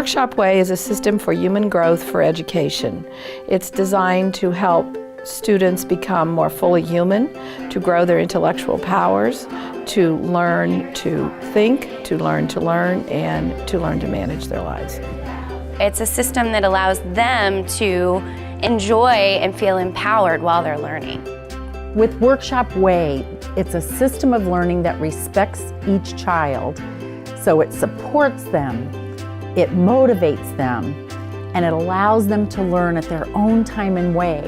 Workshop Way is a system for human growth for education. It's designed to help students become more fully human, to grow their intellectual powers, to learn to think, to learn, and to learn to manage their lives. It's a system that allows them to enjoy and feel empowered while they're learning. With Workshop Way, it's a system of learning that respects each child, so it supports them, it motivates them, and it allows them to learn at their own time and way,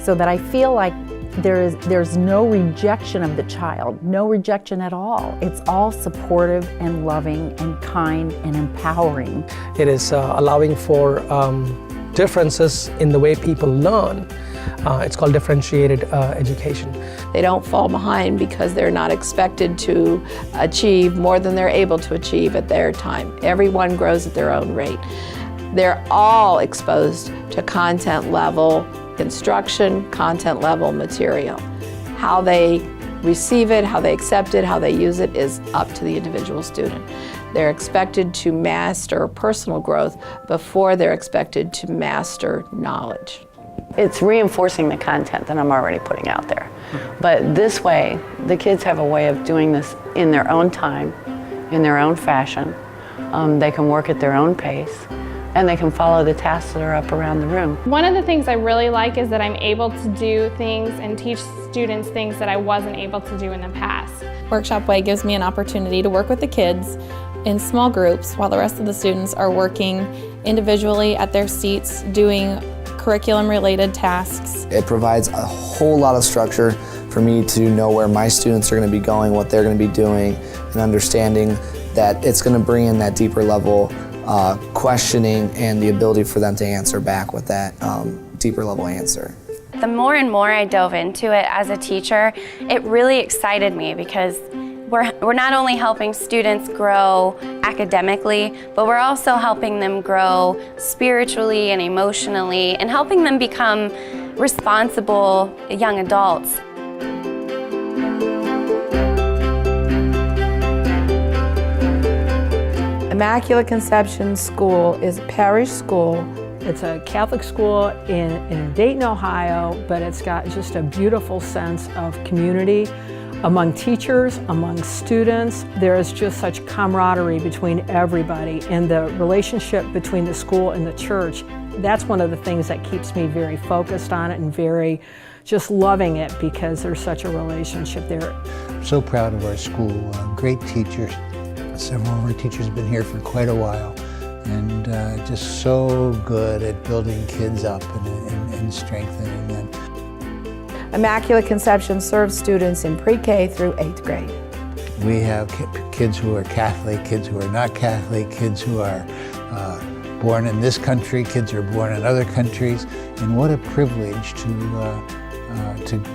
so that I feel like there's no rejection of the child, no rejection at all. It's all supportive and loving and kind and empowering. It is allowing for differences in the way people learn. It's called differentiated education. They don't fall behind because they're not expected to achieve more than they're able to achieve at their time. Everyone grows at their own rate. They're all exposed to content level instruction, content level material. How they receive it, how they accept it, how they use it is up to the individual student. They're expected to master personal growth before they're expected to master knowledge. It's reinforcing the content that I'm already putting out there. But this way, the kids have a way of doing this in their own time, in their own fashion. They can work at their own pace, and they can follow the tasks that are up around the room. One of the things I really like is that I'm able to do things and teach students things that I wasn't able to do in the past. Workshop Way gives me an opportunity to work with the kids in small groups while the rest of the students are working individually at their seats doing curriculum-related tasks. It provides a whole lot of structure for me to know where my students are going to be going, what they're going to be doing, and understanding that it's going to bring in that deeper level questioning and the ability for them to answer back with that deeper level answer. The more and more I dove into it as a teacher, it really excited me because we're not only helping students grow academically, but we're also helping them grow spiritually and emotionally and helping them become responsible young adults. Immaculate Conception School is a parish school. It's a Catholic school in Dayton, Ohio, but it's got just a beautiful sense of community among teachers, among students. There is just such camaraderie between everybody, and the relationship between the school and the church, that's one of the things that keeps me very focused on it and very just loving it because there's such a relationship there. I'm so proud of our school, great teachers. Several of our teachers have been here for quite a while, and just so good at building kids up and strengthening them. Immaculate Conception serves students in pre-K through 8th grade. We have kids who are Catholic, kids who are not Catholic, kids who are born in this country, kids who are born in other countries, and what a privilege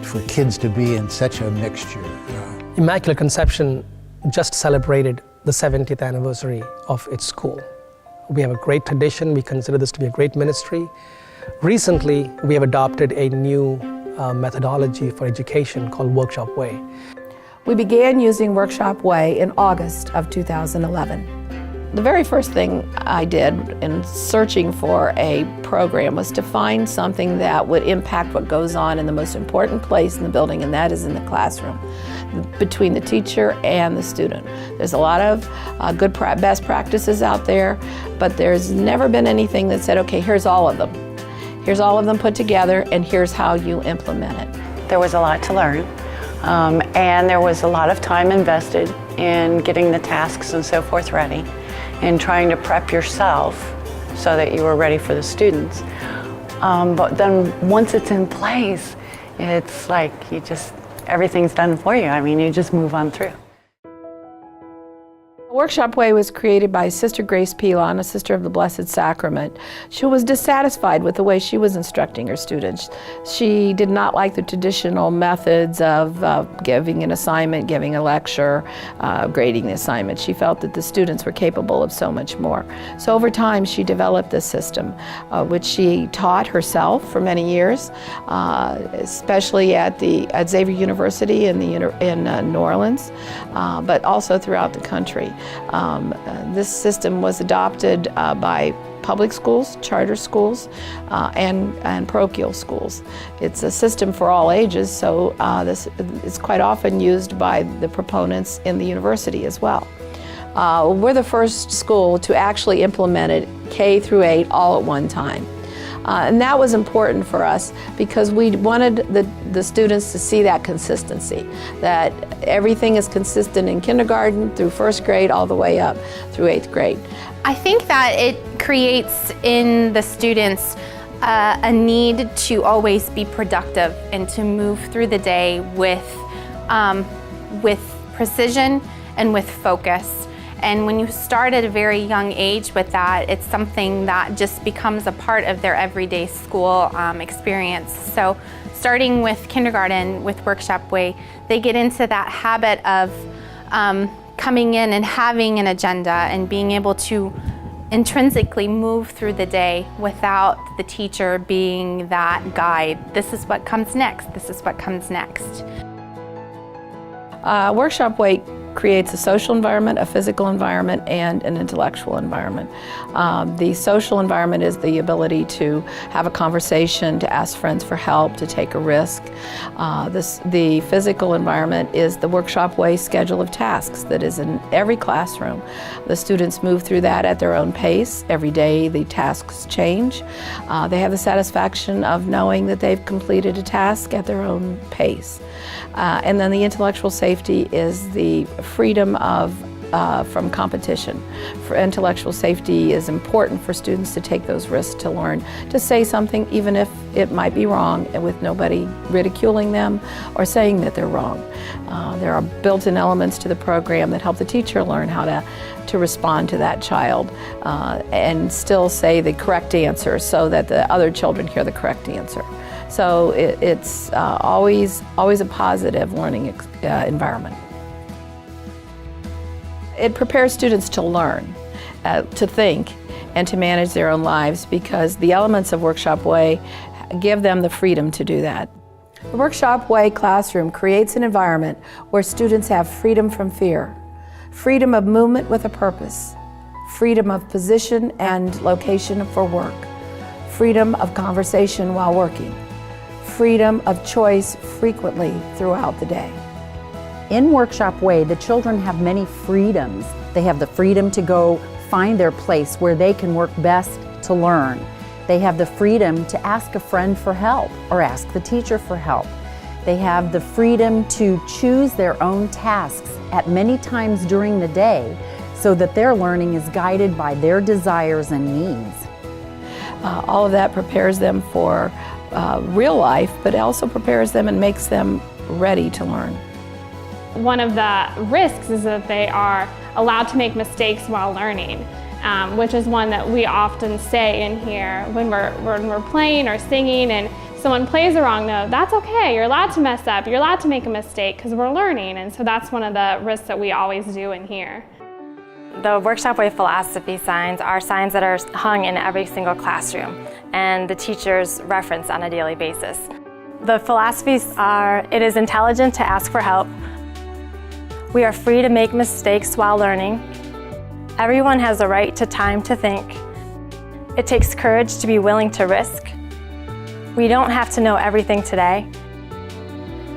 for kids to be in such a mixture. Immaculate Conception just celebrated the 70th anniversary of its school. We have a great tradition. We consider this to be a great ministry. Recently, we have adopted a new methodology for education called Workshop Way. We began using Workshop Way in August of 2011. The very first thing I did in searching for a program was to find something that would impact what goes on in the most important place in the building, and that is in the classroom, between the teacher and the student. There's a lot of good best practices out there, but there's never been anything that said, okay, here's all of them. Here's all of them put together, and here's how you implement it. There was a lot to learn, and there was a lot of time invested in getting the tasks and so forth ready, and trying to prep yourself so that you were ready for the students. But then once it's in place, it's like everything's done for you. I mean, you just move on through. Workshop Way was created by Sister Grace Pilon, a sister of the Blessed Sacrament. She was dissatisfied with the way she was instructing her students. She did not like the traditional methods of giving an assignment, giving a lecture, grading the assignment. She felt that the students were capable of so much more. So over time, she developed this system, which she taught herself for many years, especially at Xavier University in New Orleans, but also throughout the country. This system was adopted by public schools, charter schools, and parochial schools. It's a system for all ages, so this is quite often used by the proponents in the university as well. We're the first school to actually implement it K through 8 all at one time. And that was important for us because we wanted the students to see that consistency, that everything is consistent in kindergarten through first grade all the way up through 8th grade. I think that it creates in the students a need to always be productive and to move through the day with precision and with focus. And when you start at a very young age with that, it's something that just becomes a part of their everyday school experience. So starting with kindergarten with Workshop Way, they get into that habit of coming in and having an agenda and being able to intrinsically move through the day without the teacher being that guide. This is what comes next. This is what comes next. Workshop Way creates a social environment, a physical environment, and an intellectual environment. The social environment is the ability to have a conversation, to ask friends for help, to take a risk. The physical environment is the Workshop Way schedule of tasks that is in every classroom. The students move through that at their own pace. Every day the tasks change. They have the satisfaction of knowing that they've completed a task at their own pace. And then the intellectual safety is the freedom from competition. For intellectual safety is important for students to take those risks to learn, to say something even if it might be wrong and with nobody ridiculing them or saying that they're wrong. There are built-in elements to the program that help the teacher learn how to respond to that child and still say the correct answer so that the other children hear the correct answer. So it's always a positive learning environment. It prepares students to learn, to think, and to manage their own lives because the elements of Workshop Way give them the freedom to do that. The Workshop Way classroom creates an environment where students have freedom from fear, freedom of movement with a purpose, freedom of position and location for work, freedom of conversation while working, freedom of choice frequently throughout the day. In Workshop Way, the children have many freedoms. They have the freedom to go find their place where they can work best to learn. They have the freedom to ask a friend for help or ask the teacher for help. They have the freedom to choose their own tasks at many times during the day so that their learning is guided by their desires and needs. All of that prepares them for real life, but it also prepares them and makes them ready to learn. One of the risks is that they are allowed to make mistakes while learning, which is one that we often say in here when we're playing or singing and someone plays a wrong note. That's okay, you're allowed to mess up, you're allowed to make a mistake because we're learning, and so that's one of the risks that we always do in here. The Workshop Way philosophy signs are signs that are hung in every single classroom and the teachers reference on a daily basis. The philosophies are, it is intelligent to ask for help. We are free to make mistakes while learning. Everyone has a right to time to think. It takes courage to be willing to risk. We don't have to know everything today.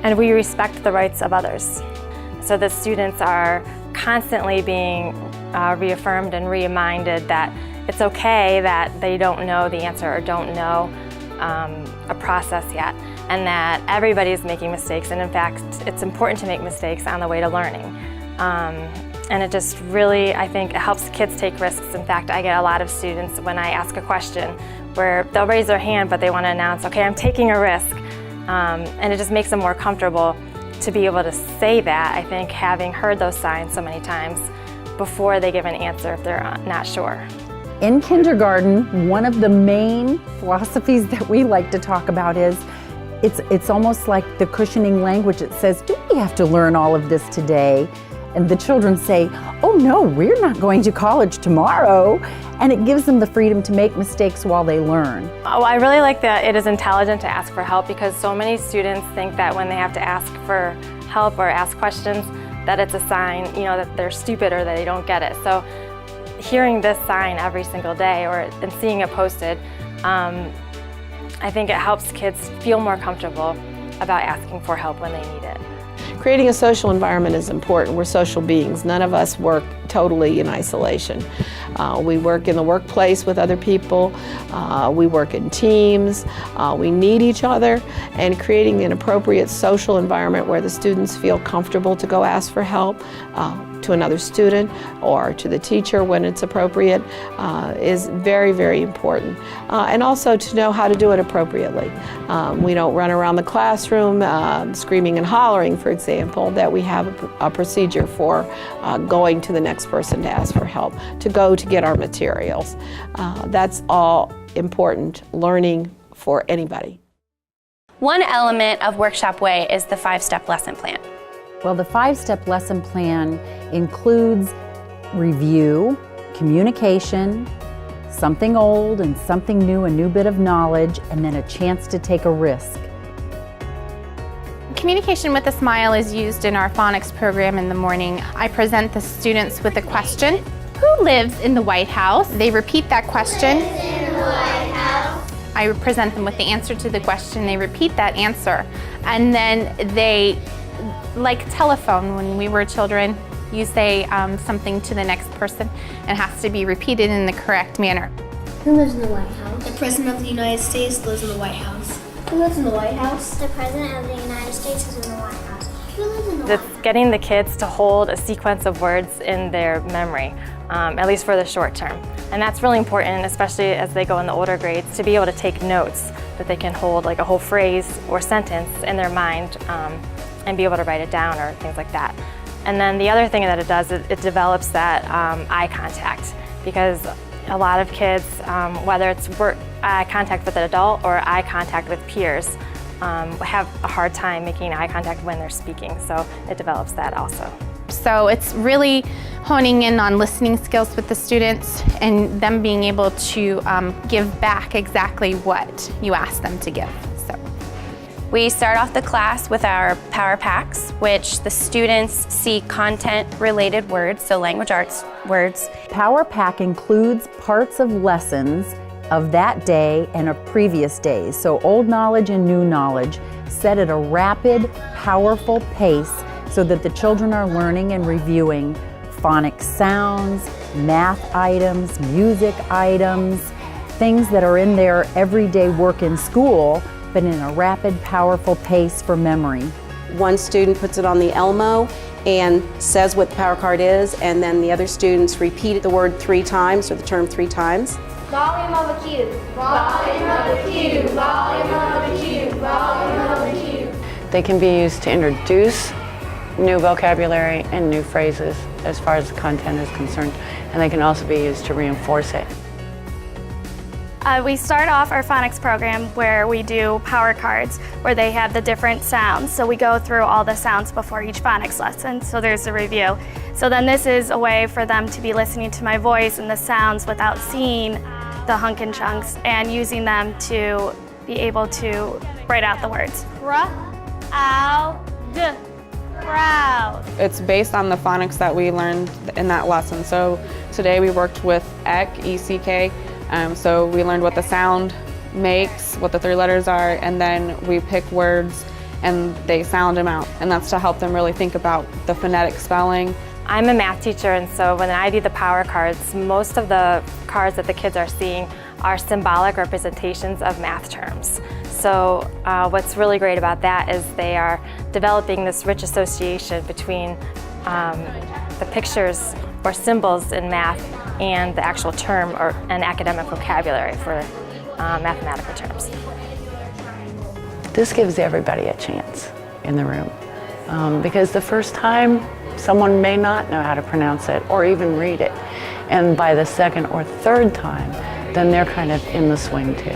And we respect the rights of others. So the students are constantly being reaffirmed and reminded that it's okay that they don't know the answer or don't know a process yet, and that everybody's making mistakes, and in fact it's important to make mistakes on the way to learning. And it just really, I think, it helps kids take risks. In fact, I get a lot of students when I ask a question where they'll raise their hand but they want to announce, okay, I'm taking a risk, and it just makes them more comfortable to be able to say that, I think, having heard those signs so many times before they give an answer if they're not sure. In kindergarten, one of the main philosophies that we like to talk about is it's almost like the cushioning language. It says, do we have to learn all of this today? And the children say, oh no, we're not going to college tomorrow. And it gives them the freedom to make mistakes while they learn. Oh, I really like that it is intelligent to ask for help, because so many students think that when they have to ask for help or ask questions, that it's a sign, that they're stupid or that they don't get it. So hearing this sign every single day and seeing it posted, I think it helps kids feel more comfortable about asking for help when they need it. Creating a social environment is important. We're social beings. None of us work totally in isolation. We work in the workplace with other people. We work in teams. We need each other, and creating an appropriate social environment where the students feel comfortable to go ask for help to another student or to the teacher when it's appropriate is very, very important. And also to know how to do it appropriately. We don't run around the classroom screaming and hollering, for example, that we have a procedure for going to the next person to ask for help, to go to get our materials. That's all important learning for anybody. One element of Workshop Way is the 5-step lesson plan. Well, the 5-step lesson plan includes review, communication, something old and something new, a new bit of knowledge, and then a chance to take a risk. Communication with a smile is used in our phonics program in the morning. I present the students with a question. Who lives in the White House? They repeat that question. Who lives in the White House? I present them with the answer to the question. They repeat that answer. And then they, like telephone, when we were children, you say something to the next person and it has to be repeated in the correct manner. Who lives in the White House? The President of the United States lives in the White House. Who lives in the White House? The President of the United States is in the White House. Who lives in the White House? It's getting the kids to hold a sequence of words in their memory, at least for the short term. And that's really important, especially as they go in the older grades, to be able to take notes that they can hold like a whole phrase or sentence in their mind and be able to write it down or things like that. And then the other thing that it does, it develops that eye contact, because a lot of kids, whether it's eye contact with an adult or eye contact with peers, have a hard time making eye contact when they're speaking, so it develops that also. So it's really honing in on listening skills with the students and them being able to give back exactly what you ask them to give. We start off the class with our Power Packs, which the students see content-related words, so language arts words. Power Pack includes parts of lessons of that day and of previous days, so old knowledge and new knowledge, set at a rapid, powerful pace so that the children are learning and reviewing phonics sounds, math items, music items, things that are in their everyday work in school, but in a rapid, powerful pace for memory. One student puts it on the Elmo and says what the power card is, and then the other students repeat the word 3 times, or the term 3 times. Volume of a cube. Volume of a cube. Volume of a cube. Volume of a cube. They can be used to introduce new vocabulary and new phrases as far as the content is concerned, and they can also be used to reinforce it. We start off our phonics program where we do power cards, where they have the different sounds. So we go through all the sounds before each phonics lesson, so there's a review. So then this is a way for them to be listening to my voice and the sounds without seeing the hunk and chunks, and using them to be able to write out the words. Proud. Proud. It's based on the phonics that we learned in that lesson. So today we worked with EK, E-C-K. So we learned what the sound makes, what the 3 letters are, and then we pick words and they sound them out. And that's to help them really think about the phonetic spelling. I'm a math teacher, and so when I do the power cards, most of the cards that the kids are seeing are symbolic representations of math terms. So what's really great about that is they are developing this rich association between the pictures or symbols in math and the actual term or an academic vocabulary for mathematical terms. This gives everybody a chance in the room, because the first time someone may not know how to pronounce it or even read it, and by the second or third time, then they're kind of in the swing too.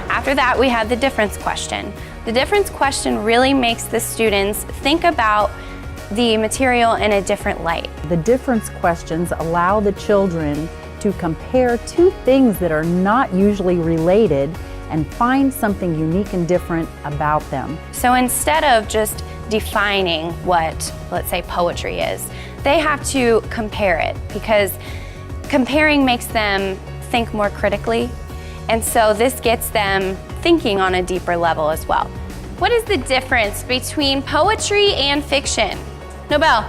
After that, we have the difference question. The difference question really makes the students think about the material in a different light. The difference questions allow the children to compare 2 things that are not usually related and find something unique and different about them. So instead of just defining what, let's say, poetry is, they have to compare it, because comparing makes them think more critically, and so this gets them thinking on a deeper level as well. What is the difference between poetry and fiction? Nobel.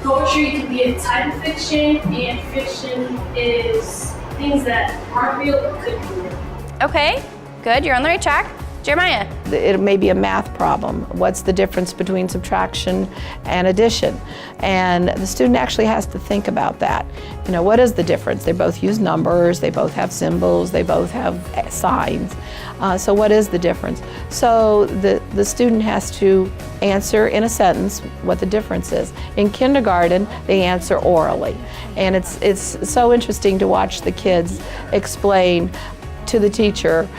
Poetry can be a type of fiction, and fiction is things that aren't real but could be real. Okay, good, you're on the right track. Jeremiah. It may be a math problem. What's the difference between subtraction and addition? And the student actually has to think about that. You know, what is the difference? They both use numbers, they both have symbols, they both have signs. So what is the difference? So the student has to answer in a sentence what the difference is. In kindergarten, they answer orally. And it's so interesting to watch the kids explain to the teacher,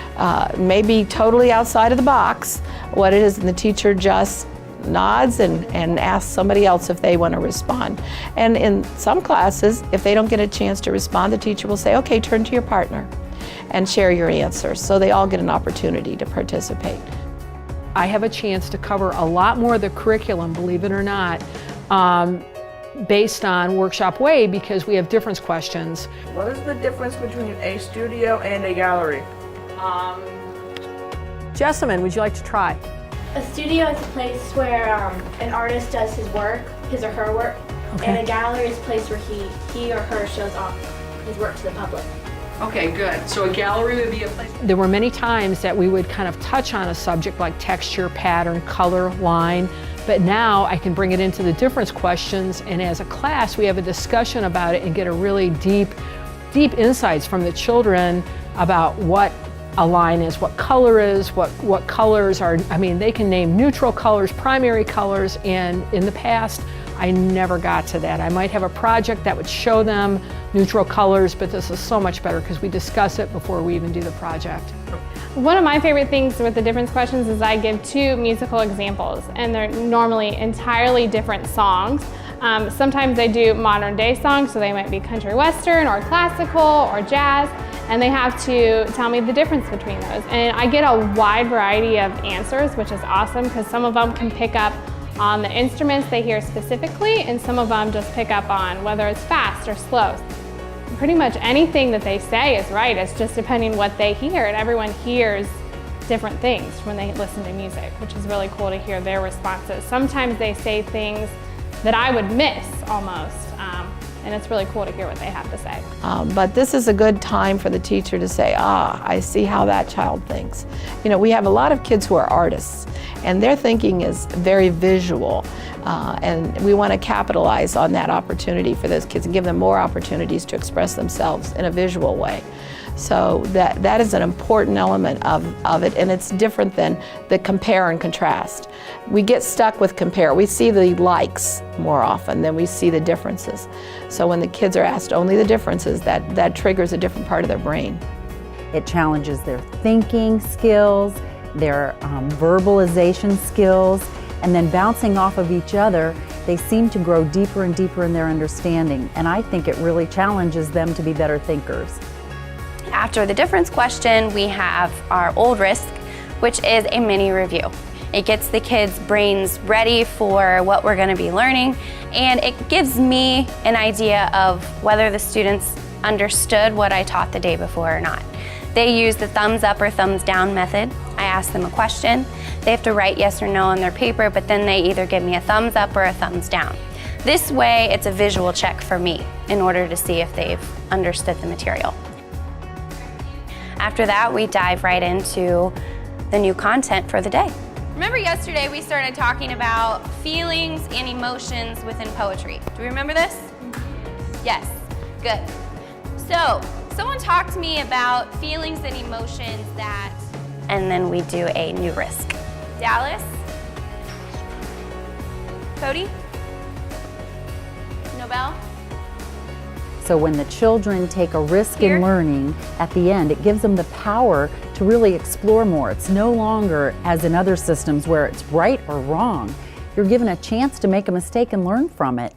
maybe totally outside of the box, what it is, and the teacher just nods and asks somebody else if they want to respond. And in some classes, if they don't get a chance to respond, the teacher will say, okay, turn to your partner and share your answers, so they all get an opportunity to participate. I have a chance to cover a lot more of the curriculum, believe it or not, based on Workshop Way, because we have difference questions. What is the difference between a studio and a gallery? Jessamine, would you like to try? A studio is a place where an artist does his work, his or her work, and a gallery is a place where he or her shows off his work to the public. Okay, good. So a gallery would be a place. There were many times that we would kind of touch on a subject like texture, pattern, color, line, but now I can bring it into the difference questions, and as a class we have a discussion about it and get a really deep insights from the children about what a line is, what color is, what colors are. I mean, they can name neutral colors, primary colors, and in the past I never got to that. I might have a project that would show them neutral colors, but this is so much better because we discuss it before we even do the project. One of my favorite things with the difference questions is I give 2 musical examples, and they're normally entirely different songs. Sometimes they do modern day songs, so they might be country western or classical or jazz, and they have to tell me the difference between those. And I get a wide variety of answers, which is awesome, because some of them can pick up on the instruments they hear specifically, and some of them just pick up on whether it's fast or slow. Pretty much anything that they say is right. It's just depending what they hear, and everyone hears different things when they listen to music, which is really cool to hear their responses. Sometimes they say things that I would miss almost, and it's really cool to hear what they have to say. But this is a good time for the teacher to say, I see how that child thinks. You know, we have a lot of kids who are artists, and their thinking is very visual, and we want to capitalize on that opportunity for those kids and give them more opportunities to express themselves in a visual way. So that is an important element of it, and it's different than the compare and contrast. We get stuck with compare. We see the likes more often than we see the differences. So when the kids are asked only the differences, that triggers a different part of their brain. It challenges their thinking skills, their verbalization skills, and then bouncing off of each other, they seem to grow deeper and deeper in their understanding. And I think it really challenges them to be better thinkers. After the difference question, we have our old risk, which is a mini review. It gets the kids' brains ready for what we're going to be learning, and it gives me an idea of whether the students understood what I taught the day before or not. They use the thumbs up or thumbs down method. I ask them a question. They have to write yes or no on their paper, but then they either give me a thumbs up or a thumbs down. This way, it's a visual check for me in order to see if they've understood the material. After that, we dive right into the new content for the day. Remember yesterday we started talking about feelings and emotions within poetry. Do we remember this? Yes, good. So, someone talked to me about feelings and emotions that, and then we do a new risk. Dallas? Cody? Nobel? So when the children take a risk in learning, at the end, it gives them the power to really explore more. It's no longer, as in other systems, where it's right or wrong. You're given a chance to make a mistake and learn from it.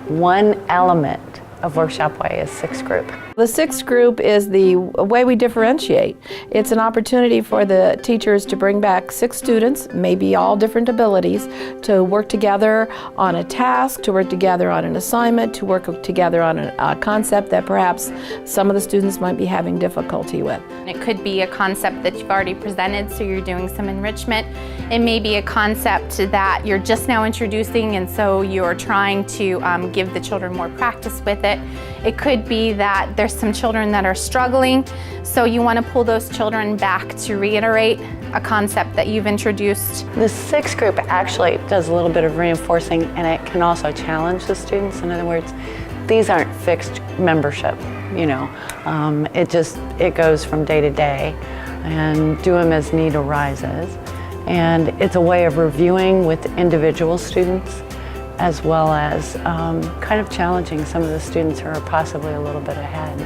One element of Workshop Way is 6th group. The sixth group is the way we differentiate. It's an opportunity for the teachers to bring back 6 students, maybe all different abilities, to work together on a task, to work together on an assignment, to work together on a concept that perhaps some of the students might be having difficulty with. It could be a concept that you've already presented, so you're doing some enrichment. It may be a concept that you're just now introducing, and so you're trying to give the children more practice with it. It could be that there's some children that are struggling, so you want to pull those children back to reiterate a concept that you've introduced. The sixth group actually does a little bit of reinforcing, and it can also challenge the students. In other words, these aren't fixed membership, you know. It goes from day to day, and do them as need arises. And it's a way of reviewing with individual students, as well as kind of challenging some of the students who are possibly a little bit ahead.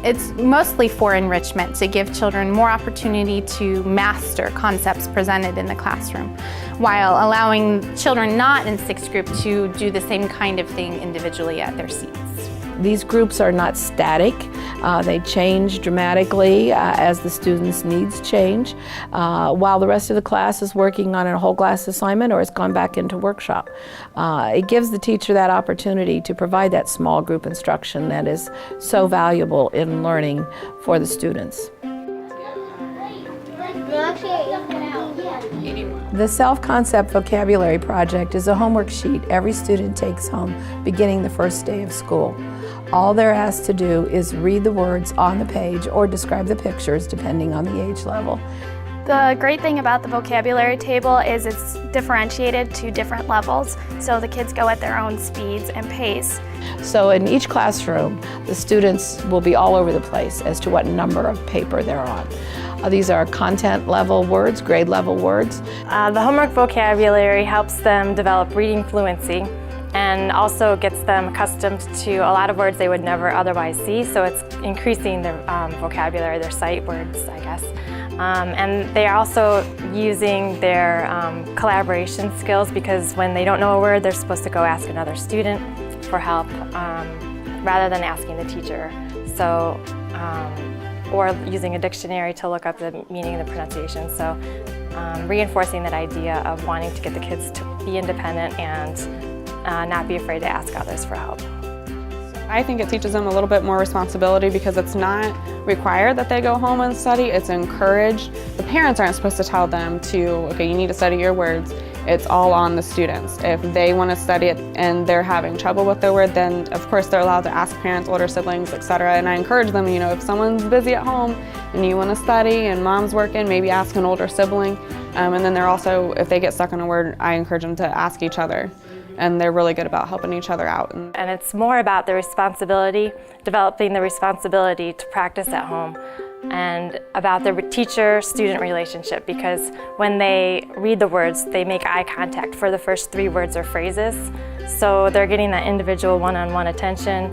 It's mostly for enrichment, to give children more opportunity to master concepts presented in the classroom, while allowing children not in sixth group to do the same kind of thing individually at their seats. These groups are not static. They change dramatically as the students' needs change, while the rest of the class is working on a whole class assignment or has gone back into workshop. It gives the teacher that opportunity to provide that small group instruction that is so valuable in learning for the students. The Self-Concept Vocabulary Project is a homework sheet every student takes home beginning the first day of school. All they're asked to do is read the words on the page or describe the pictures depending on the age level. The great thing about the vocabulary table is it's differentiated to different levels, so the kids go at their own speeds and pace. So in each classroom, the students will be all over the place as to what number of paper they're on. These are content level words, grade level words. The homework vocabulary helps them develop reading fluency and also gets them accustomed to a lot of words they would never otherwise see, so it's increasing their vocabulary, their sight words, I guess. And they are also using their collaboration skills, because when they don't know a word, they're supposed to go ask another student for help rather than asking the teacher. So, or using a dictionary to look up the meaning of the pronunciation. So reinforcing that idea of wanting to get the kids to be independent and not be afraid to ask others for help. I think it teaches them a little bit more responsibility, because it's not required that they go home and study, it's encouraged. The parents aren't supposed to tell them to, okay, you need to study your words. It's all on the students. If they want to study it and they're having trouble with their word, then of course they're allowed to ask parents, older siblings, etc. And I encourage them, you know, if someone's busy at home and you want to study and mom's working, maybe ask an older sibling. And then they're also, if they get stuck on a word, I encourage them to ask each other. And they're really good about helping each other out. And it's more about the responsibility, developing the responsibility to practice at home, and about the teacher-student relationship, because when they read the words, they make eye contact for the first 3 words or phrases. So they're getting that individual one-on-one attention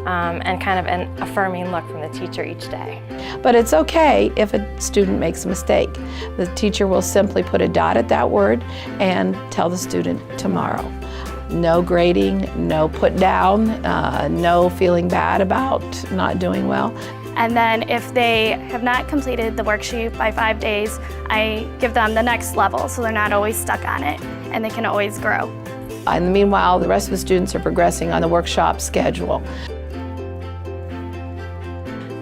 and kind of an affirming look from the teacher each day. But it's okay if a student makes a mistake. The teacher will simply put a dot at that word and tell the student tomorrow. No grading, no put down, no feeling bad about not doing well. And then if they have not completed the worksheet by 5 days, I give them the next level, so they're not always stuck on it and they can always grow. And meanwhile, the rest of the students are progressing on the workshop schedule.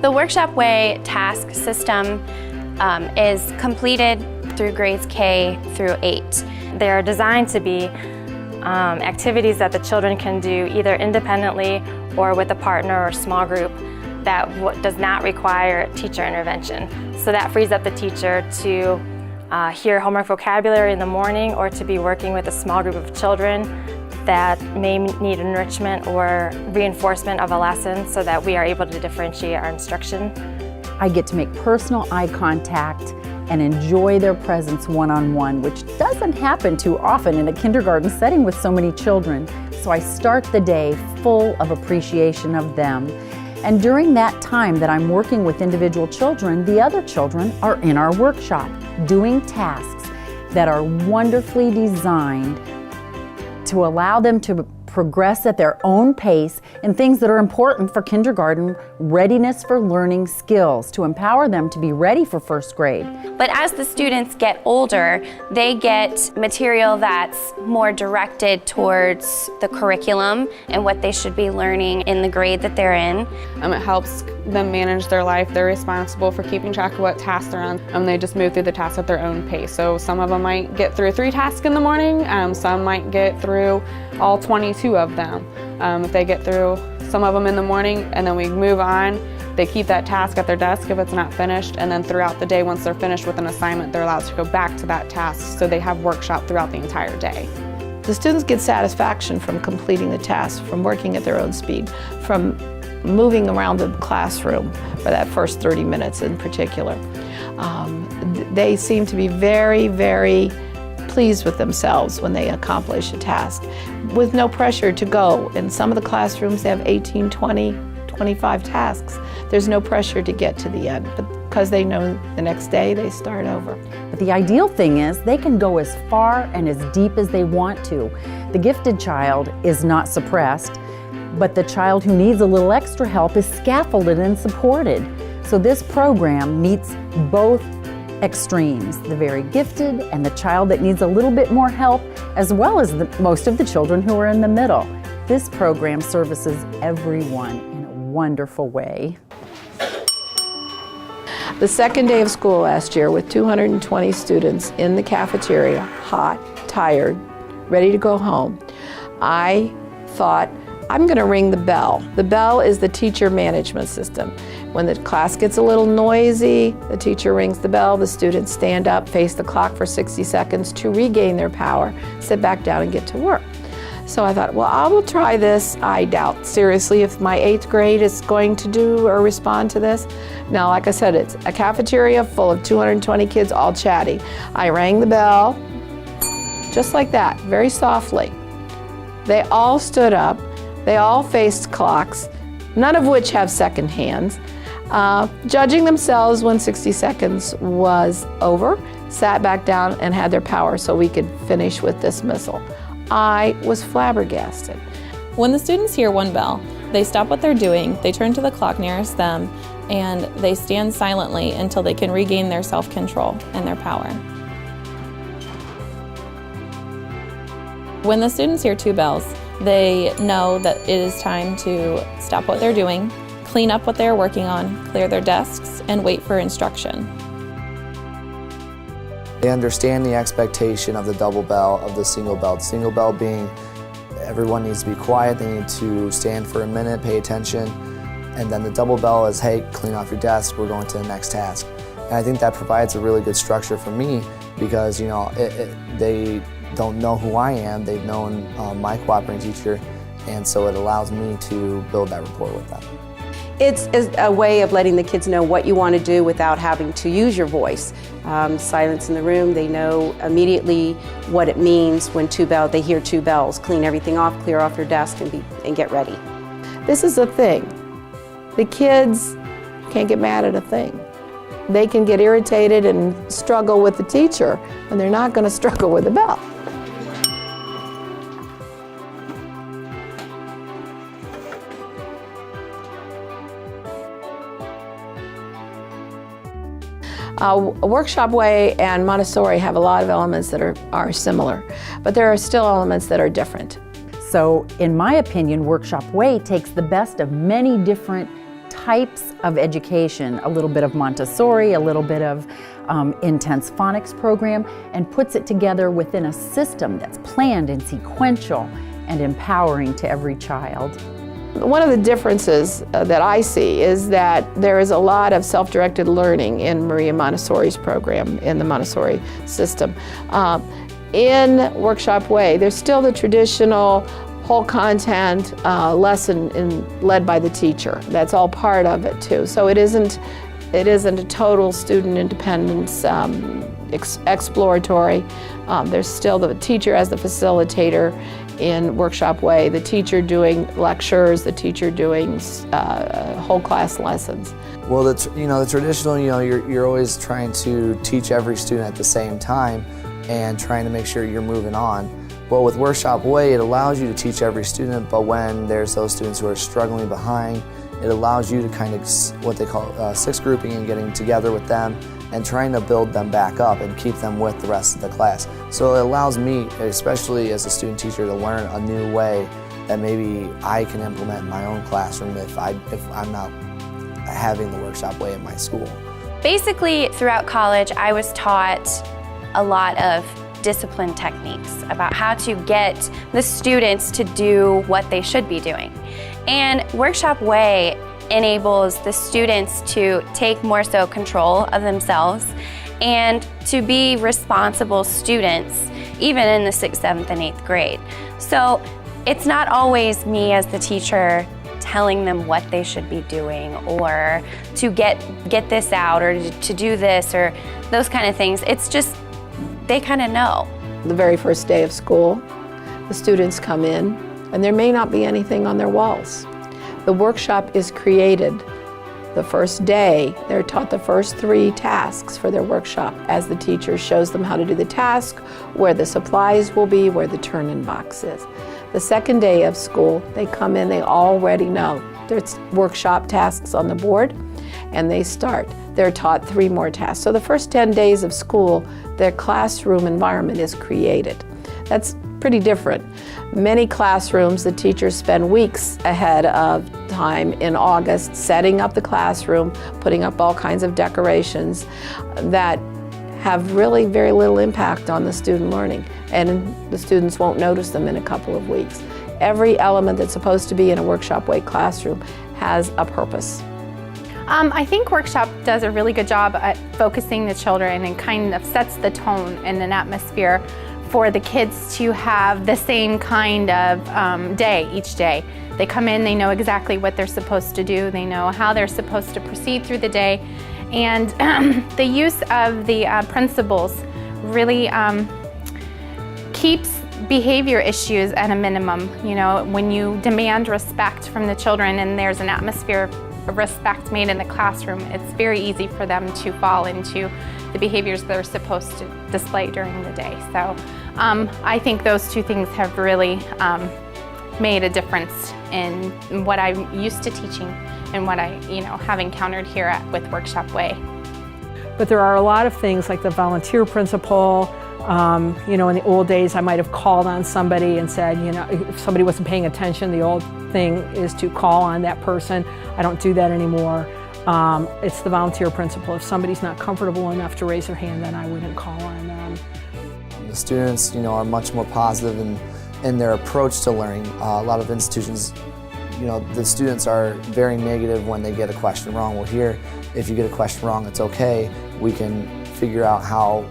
The Workshop Way task system is completed through grades K through 8. They are designed to be activities that the children can do either independently or with a partner or small group that does not require teacher intervention. So that frees up the teacher to hear homework vocabulary in the morning, or to be working with a small group of children that may need enrichment or reinforcement of a lesson, so that we are able to differentiate our instruction. I get to make personal eye contact and enjoy their presence one-on-one, which doesn't happen too often in a kindergarten setting with so many children. So I start the day full of appreciation of them. And during that time that I'm working with individual children, the other children are in our workshop doing tasks that are wonderfully designed to allow them to progress at their own pace in things that are important for kindergarten readiness for learning skills to empower them to be ready for first grade. But as the students get older, they get material that's more directed towards the curriculum and what they should be learning in the grade that they're in. It helps them manage their life. They're responsible for keeping track of what tasks they're on. They just move through the tasks at their own pace. So some of them might get through 3 tasks in the morning, some might get through all 22 of them. If they get through some of them in the morning and then we move on, they keep that task at their desk if it's not finished, and then throughout the day, once they're finished with an assignment, they're allowed to go back to that task, so they have workshop throughout the entire day. The students get satisfaction from completing the task, from working at their own speed, from moving around the classroom for that first 30 minutes in particular. They seem to be very, very pleased with themselves when they accomplish a task, with no pressure to go. In some of the classrooms, they have 18, 20, 25 tasks. There's no pressure to get to the end, but because they know the next day they start over. But the ideal thing is they can go as far and as deep as they want to. The gifted child is not suppressed, but the child who needs a little extra help is scaffolded and supported. So this program meets both extremes, the very gifted and the child that needs a little bit more help, as well as most of the children who are in the middle. This program services everyone in a wonderful way. The second day of school last year with 220 students in the cafeteria, hot, tired, ready to go home, I thought, I'm going to ring the bell. The bell is the teacher management system. When the class gets a little noisy, the teacher rings the bell, the students stand up, face the clock for 60 seconds to regain their power, sit back down and get to work. So I thought, well, I will try this. I doubt seriously if my 8th grade is going to do or respond to this. Now, like I said, it's a cafeteria full of 220 kids all chatty. I rang the bell, just like that, very softly. They all stood up. They all faced clocks, none of which have second hands, judging themselves when 60 seconds was over, sat back down and had their power so we could finish with dismissal. I was flabbergasted. When the students hear one bell, they stop what they're doing, they turn to the clock nearest them, and they stand silently until they can regain their self-control and their power. When the students hear 2 bells, they know that it is time to stop what they're doing, clean up what they're working on, clear their desks, and wait for instruction. They understand the expectation of the double bell, of the single bell. The single bell being everyone needs to be quiet, they need to stand for a minute, pay attention, and then the double bell is, hey, clean off your desk, we're going to the next task. And I think that provides a really good structure for me because, you know, they don't know who I am, they've known my cooperating teacher, and so it allows me to build that rapport with them. It's a way of letting the kids know what you want to do without having to use your voice. Silence in the room, they know immediately what it means when they hear 2 bells. Clean everything off, clear off your desk, and get ready. This is a thing. The kids can't get mad at a thing. They can get irritated and struggle with the teacher, and they're not going to struggle with the bell. Workshop Way and Montessori have a lot of elements that are similar, but there are still elements that are different. So, in my opinion, Workshop Way takes the best of many different types of education, a little bit of Montessori, a little bit of intense phonics program, and puts it together within a system that's planned and sequential and empowering to every child. One of the differences that I see is that there is a lot of self-directed learning in Maria Montessori's program, in the Montessori system. In Workshop Way, there's still the traditional whole content lesson led by the teacher. That's all part of it too. So it isn't a total student independence exploratory. There's still the teacher as the facilitator in Workshop Way, the teacher doing lectures, the teacher doing whole class lessons. Well, the traditional, you're always trying to teach every student at the same time and trying to make sure you're moving on. Well, with Workshop Way, it allows you to teach every student, but when there's those students who are struggling behind, it allows you to kind of what they call six grouping and getting together with them and trying to build them back up and keep them with the rest of the class. So it allows me, especially as a student teacher, to learn a new way that maybe I can implement in my own classroom if I'm not having the Workshop Way in my school. Basically, throughout college, I was taught a lot of discipline techniques about how to get the students to do what they should be doing. And Workshop Way enables the students to take more so control of themselves and to be responsible students, even in the 6th, 7th, and 8th grade. So it's not always me as the teacher telling them what they should be doing or to get this out or to do this or those kind of things. It's just they kind of know. The very first day of school, the students come in and there may not be anything on their walls. The workshop is created the first day. They're taught the first 3 tasks for their workshop as the teacher shows them how to do the task, where the supplies will be, where the turn-in box is. The second day of school, they come in, they already know there's workshop tasks on the board, and they start. They're taught 3 more tasks. So the first 10 days of school, their classroom environment is created. That's pretty different. Many classrooms, the teachers spend weeks ahead of time in August setting up the classroom, putting up all kinds of decorations that have really very little impact on the student learning, and the students won't notice them in a couple of weeks. Every element that's supposed to be in a Workshop Way classroom has a purpose. I think Workshop does a really good job at focusing the children and kind of sets the tone and an atmosphere for the kids to have the same kind of day each day. They come in, they know exactly what they're supposed to do, they know how they're supposed to proceed through the day, and the use of the principals really keeps behavior issues at a minimum. You know, when you demand respect from the children and there's an atmosphere of respect made in the classroom, it's very easy for them to fall into the behaviors they're supposed to display during the day. So I think those 2 things have really made a difference in what I'm used to teaching and what I have encountered here with Workshop Way. But there are a lot of things like the volunteer principal. In the old days I might have called on somebody and said, if somebody wasn't paying attention, the old thing is to call on that person. I don't do that anymore. It's the volunteer principal. If somebody's not comfortable enough to raise their hand, then I wouldn't call on them. The students, are much more positive in their approach to learning. A lot of institutions, the students are very negative when they get a question wrong. Well, here, if you get a question wrong, it's okay. We can figure out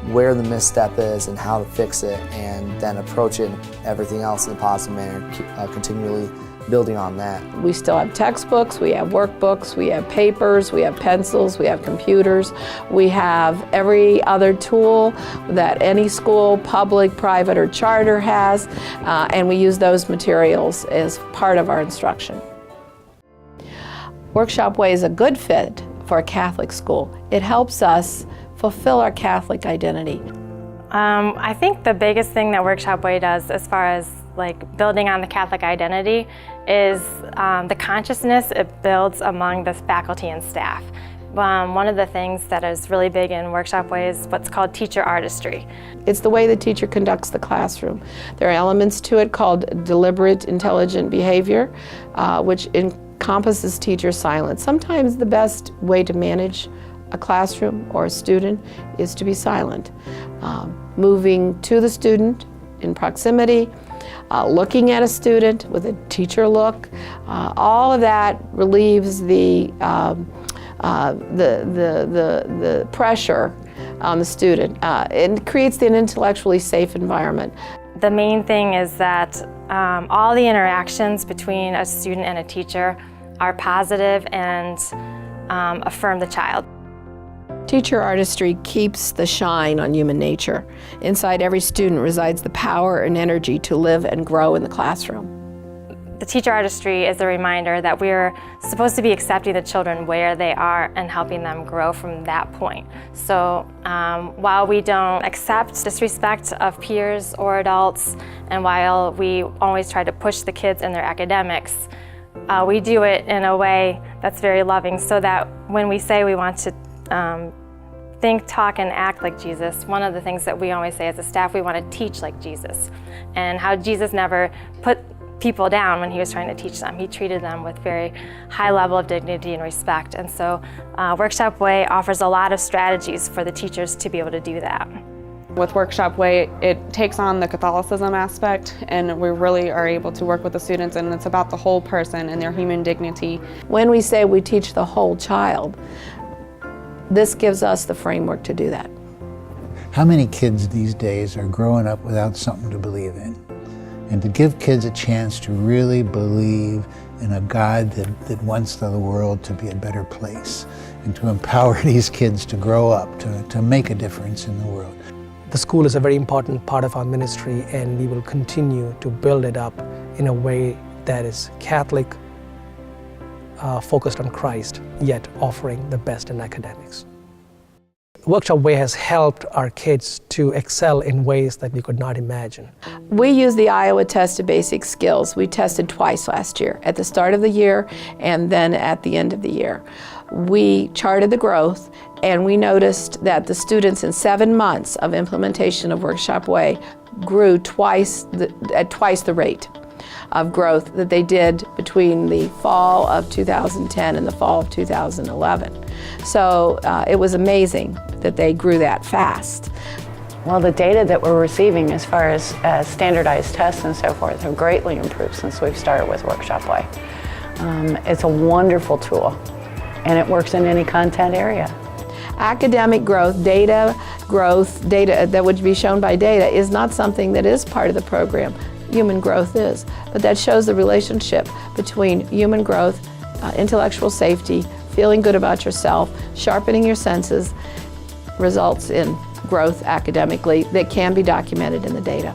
where the misstep is and how to fix it, and then approach it and everything else in a positive manner, continually building on that. We still have textbooks, we have workbooks, we have papers, we have pencils, we have computers, we have every other tool that any school, public, private, or charter has, and we use those materials as part of our instruction. Workshop Way is a good fit for a Catholic school. It helps us fulfill our Catholic identity. I think the biggest thing that Workshop Way does as far as building on the Catholic identity is the consciousness it builds among the faculty and staff. One of the things that is really big in Workshop Way is what's called teacher artistry. It's the way the teacher conducts the classroom. There are elements to it called deliberate intelligent behavior, which encompasses teacher silence. Sometimes the best way to manage a classroom or a student is to be silent. Moving to the student in proximity, looking at a student with a teacher look, all of that relieves the pressure on the student and creates an intellectually safe environment. The main thing is that all the interactions between a student and a teacher are positive and affirm the child. Teacher artistry keeps the shine on human nature. Inside every student resides the power and energy to live and grow in the classroom. The teacher artistry is a reminder that we're supposed to be accepting the children where they are and helping them grow from that point. So while we don't accept disrespect of peers or adults, and while we always try to push the kids in their academics, we do it in a way that's very loving, so that when we say we want to think, talk, and act like Jesus, one of the things that we always say as a staff, we want to teach like Jesus, and how Jesus never put people down when he was trying to teach them. He treated them with very high level of dignity and respect. And so Workshop Way offers a lot of strategies for the teachers to be able to do that. With Workshop Way, it takes on the Catholicism aspect, and we really are able to work with the students, and it's about the whole person and their human dignity. When we say we teach the whole child, this gives us the framework to do that. How many kids these days are growing up without something to believe in? And to give kids a chance to really believe in a God that wants the world to be a better place, and to empower these kids to grow up, to make a difference in the world. The school is a very important part of our ministry, and we will continue to build it up in a way that is Catholic, focused on Christ, yet offering the best in academics. Workshop Way has helped our kids to excel in ways that we could not imagine. We use the Iowa Test of Basic Skills. We tested twice last year, at the start of the year and then at the end of the year. We charted the growth, and we noticed that the students in 7 months of implementation of Workshop Way grew at twice the rate of growth that they did between the fall of 2010 and the fall of 2011. So it was amazing that they grew that fast. Well, the data that we're receiving as far as standardized tests and so forth have greatly improved since we've started with Workshop Way. It's a wonderful tool, and it works in any content area. Academic growth, data that would be shown by data is not something that is part of the program. Human growth is, but that shows the relationship between human growth, intellectual safety, feeling good about yourself, sharpening your senses, results in growth academically that can be documented in the data.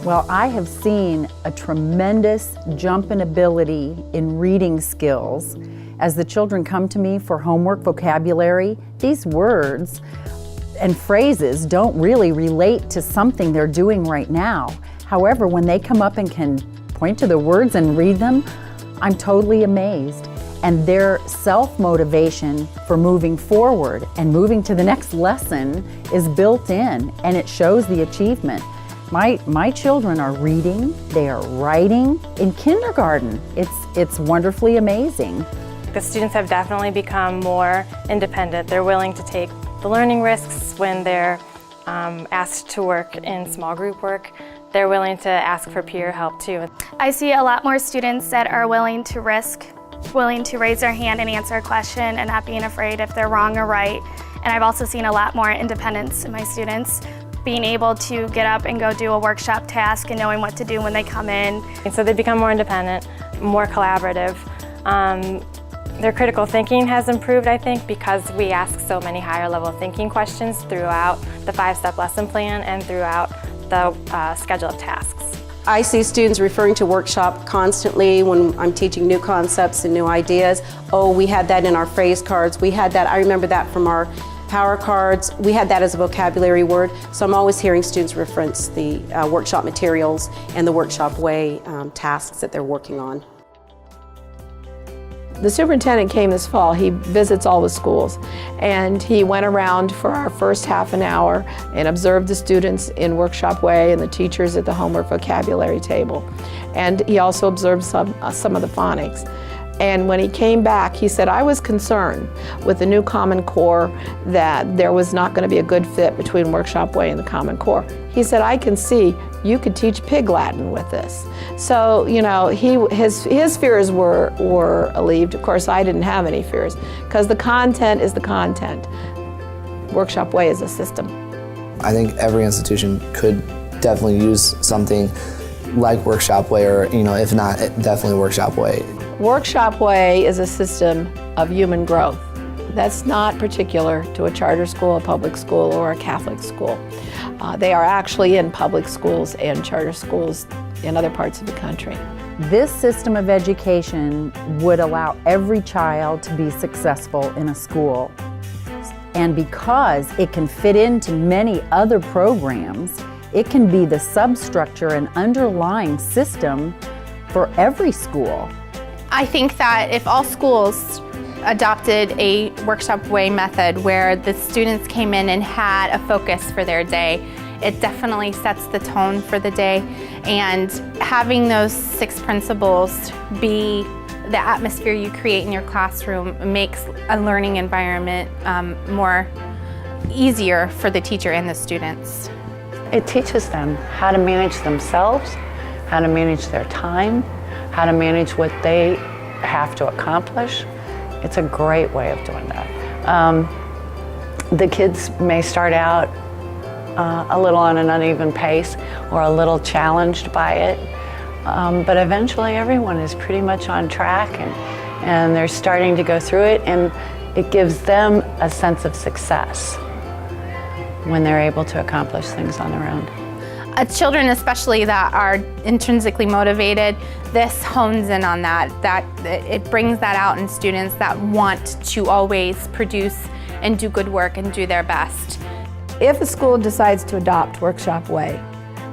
Well, I have seen a tremendous jump in ability in reading skills. As the children come to me for homework vocabulary, these words and phrases don't really relate to something they're doing right now. However, when they come up and can point to the words and read them, I'm totally amazed. And their self-motivation for moving forward and moving to the next lesson is built in, and it shows the achievement. My children are reading, they are writing in kindergarten. It's wonderfully amazing. The students have definitely become more independent. They're willing to take the learning risks when they're asked to work in small group work. They're willing to ask for peer help too. I see a lot more students that are willing to raise their hand and answer a question and not being afraid if they're wrong or right. And I've also seen a lot more independence in my students, being able to get up and go do a workshop task and knowing what to do when they come in. And so they become more independent, more collaborative. Their critical thinking has improved, I think, because we ask so many higher level thinking questions throughout the 5-step lesson plan and throughout the schedule of tasks. I see students referring to workshop constantly when I'm teaching new concepts and new ideas. Oh, we had that in our phrase cards. We had that, I remember that from our power cards. We had that as a vocabulary word. So I'm always hearing students reference the workshop materials and the Workshop Way tasks that they're working on. The superintendent came this fall. He visits all the schools, and he went around for our first half an hour and observed the students in Workshop Way and the teachers at the homework vocabulary table. And he also observed some of the phonics. And when he came back, he said, I was concerned with the new Common Core that there was not going to be a good fit between Workshop Way and the Common Core. He said, I can see you could teach Pig Latin with this. So, you know, his fears were alleviated. Of course, I didn't have any fears, because the content is the content. Workshop Way is a system. I think every institution could definitely use something like Workshop Way, or, you know, if not, definitely Workshop Way. Workshop Way is a system of human growth. That's not particular to a charter school, a public school, or a Catholic school. They are actually in public schools and charter schools in other parts of the country. This system of education would allow every child to be successful in a school. And because it can fit into many other programs, it can be the substructure and underlying system for every school. I think that if all schools adopted a workshop way method where the students came in and had a focus for their day, it definitely sets the tone for the day. And having those 6 principles be the atmosphere you create in your classroom makes a learning environment more easier for the teacher and the students. It teaches them how to manage themselves, how to manage their time, how to manage what they have to accomplish. It's a great way of doing that. The kids may start out a little on an uneven pace or a little challenged by it, but eventually everyone is pretty much on track and they're starting to go through it, and it gives them a sense of success when they're able to accomplish things on their own. Children especially that are intrinsically motivated, this hones in on that it brings that out in students that want to always produce and do good work and do their best. If a school decides to adopt Workshop Way,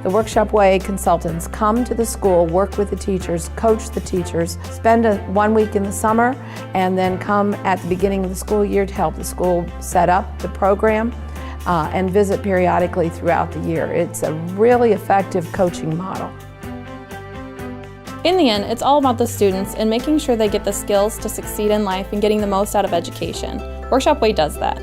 the Workshop Way consultants come to the school, work with the teachers, coach the teachers, spend 1 week in the summer, and then come at the beginning of the school year to help the school set up the program and visit periodically throughout the year. It's a really effective coaching model. In the end, it's all about the students and making sure they get the skills to succeed in life and getting the most out of education. Workshop Way does that.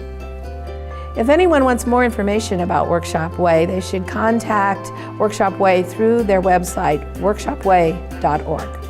If anyone wants more information about Workshop Way, they should contact Workshop Way through their website, workshopway.org.